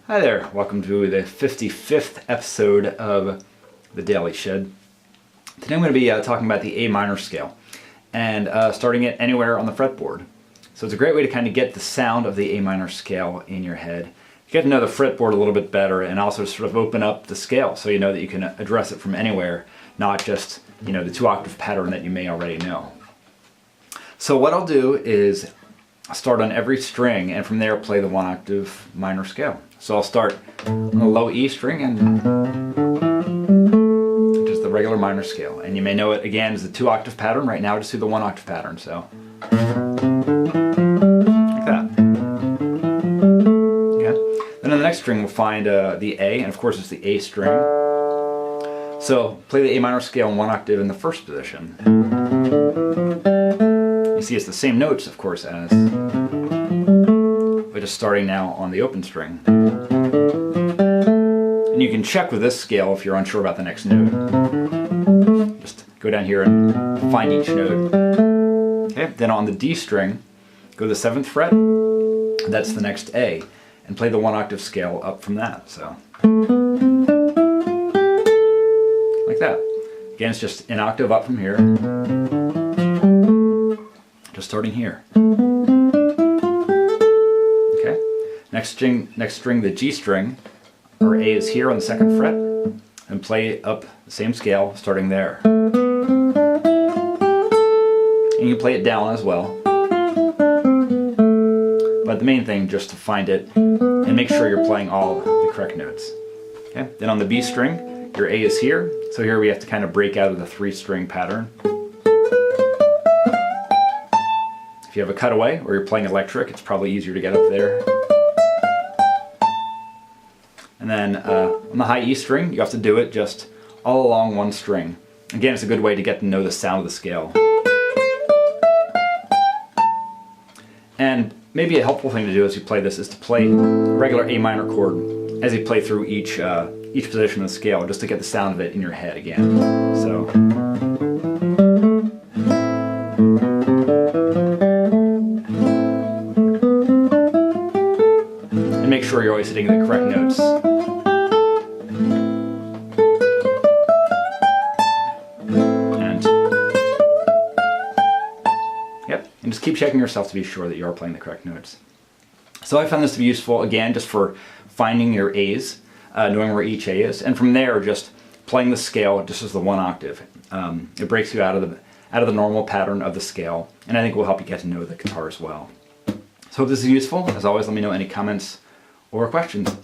Hi there, welcome to the 55th episode of the Daily Shed. Today I'm going to be talking about the A minor scale and starting it anywhere on the fretboard. So it's a great way to kind of get the sound of the A minor scale in your head. You get to know the fretboard a little bit better and also sort of open up the scale so you know that you can address it from anywhere, not just, the 2-octave pattern that you may already know. So what I'll do is start on every string and from there play the 1-octave minor scale. So I'll start on the low E string and just the regular minor scale. And you may know it again as the 2-octave pattern. Right now just do the 1-octave pattern. So like that. Okay. Then on the next string we'll find the A, and of course it's the A string. So play the A minor scale in 1 octave in the first position. You see it's the same notes, of course, as, but just starting now on the open string. And you can check with this scale if you're unsure about the next note. Just go down here and find each note. Okay, then on the D string, go to the 7th fret, that's the next A, and play the 1-octave scale up from that. So, like that. Again, it's just an octave up from here. Just starting here. Okay. Next string, the G string, or A is here on the 2nd fret, and play up the same scale, starting there. And you can play it down as well. But the main thing, just to find it and make sure you're playing all the correct notes. Okay. Then on the B string, your A is here, so here we have to kind of break out of the 3-string pattern. If you have a cutaway or you're playing electric, it's probably easier to get up there. And then on the high E string, you have to do it just all along one string. Again, it's a good way to get to know the sound of the scale. And maybe a helpful thing to do as you play this is to play a regular A minor chord as you play through each position of the scale, just to get the sound of it in your head again. So. And make sure you're always hitting the correct notes. And just keep checking yourself to be sure that you are playing the correct notes. So I found this to be useful, again, just for finding your A's, knowing where each A is, and from there just playing the scale just as the 1 octave. It breaks you out of the normal pattern of the scale, and I think will help you get to know the guitar as well. So hope this is useful. As always, let me know any comments or questions.